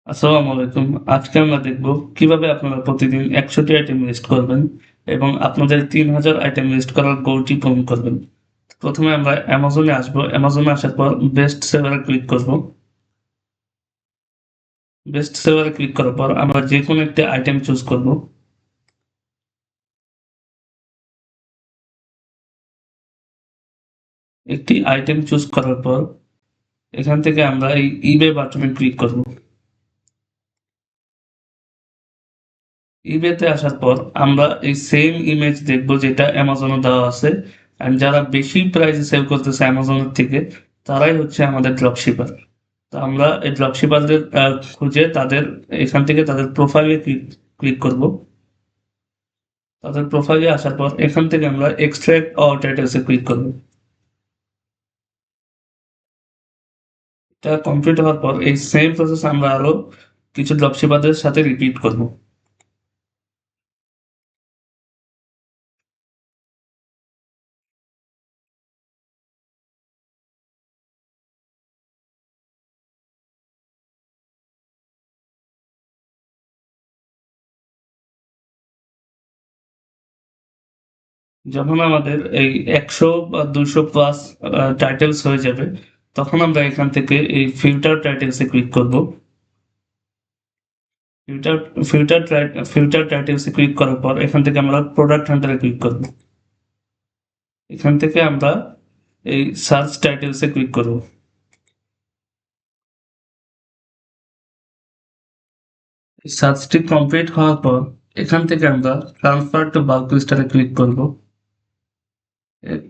আসসালামু আলাইকুম। আজকে আমরা দেখব কিভাবে আপনারা প্রতিদিন ১০০টি আইটেম লিস্ট করবেন এবং আপনাদের ৩,০০০ আইটেম লিস্ট করার গোলটি পূরণ করবেন। প্রথমে আমরা অ্যামাজনে আসবো। অ্যামাজনে আসার পর বেস্ট সেলারে ক্লিক করব। বেস্ট সেলারে ক্লিক করার পর আমরা যেকোনো একটি আইটেম চুজ করব। একটি আইটেম চুজ করার পর এখান থেকে আমরা এই eBay বাটনে ক্লিক করব। eBay-তে আসার পর আমরা এই সেম ইমেজ দেখব যেটা অ্যামাজনে দেওয়া আছে। অ্যান্ড যারা বেশি প্রাইসে সেল করতেছে অ্যামাজনের থেকে তারাই হচ্ছে আমাদের ড্রপশিপার। তো আমরা এই ড্রপশিপারদের খুঁজে তাদের এখান থেকে তাদের প্রোফাইলে ক্লিক করব। তাদের প্রোফাইলে আসার পর এখান থেকে আমরা এক্সট্রাক্ট অল টাইটেলসে ক্লিক করব। এটা কমপ্লিট হওয়ার পর এই সেম প্রসেস আমরা আরো কিছু ড্রপশিপারদের সাথে রিপিট করব। যখন আমাদের এই ১০০ বা ২০০ প্লাস টাইটেলস হয়ে যাবে তখন আমরা এখান থেকে এই ফিল্টার টাইটেলসে ক্লিক করব। ফিল্টার ফিল্টার টাইটেলসে ক্লিক করার পর এখান থেকে আমরা প্রোডাক্ট হান্টারে ক্লিক করব। এখান থেকে আমরা এই সার্চ টাইটেলসে ক্লিক করব। এই সার্চটি কমপ্লিট হওয়ার পর এখান থেকে আমরা ট্রান্সফার টু বাল্ক লিস্টারে ক্লিক করব।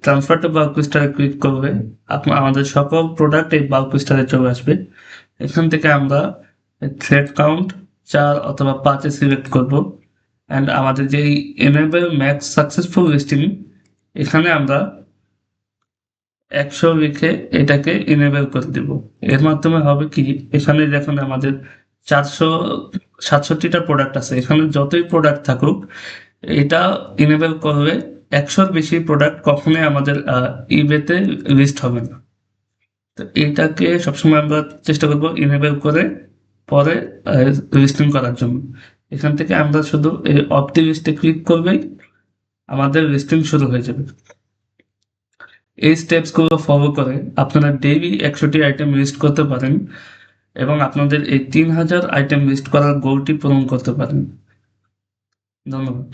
ট্রান্সফার টু বাল্ক লিস্টারে ক্লিক করলে আমাদের সকল প্রোডাক্ট এই বাল্ক লিস্টারে চলে আসবে। এখান থেকে আমরা থ্রেড কাউন্ট ৪ অথবা ৫ এ সিলেক্ট করব। অ্যান্ড আমাদের যে এনেবল ম্যাক্স সাকসেসফুল লিস্টিং এখানে আমরা ১০০ লিখে এটাকে এনেবল করে দেব। এর মাধ্যমে হবে কি, এখানে দেখুন আমাদের ৪৬৭টা প্রোডাক্ট আছে। এখানে যতই প্রোডাক্ট থাকুক এটা এনেবল করলে ১০০-র বেশি প্রোডাক্ট কখনোই আমাদের eBay-তে লিস্ট হবে না। তো এটাকে সবসময় আমরা চেষ্টা করব এনেবল করে পরে লিস্টিং করার জন্য। এখান থেকে আমরা শুধু এই অফ দি লিস্টে ক্লিক করলেই আমাদের লিস্টিং শুরু হয়ে যাবে। এই স্টেপসগুলো ফলো করে আপনারা ডেইলি ১০০টি আইটেম লিস্ট করতে পারেন এবং আপনাদের এই ৩,০০০ আইটেম লিস্ট করার গোলটি পূরণ করতে পারেন। ধন্যবাদ।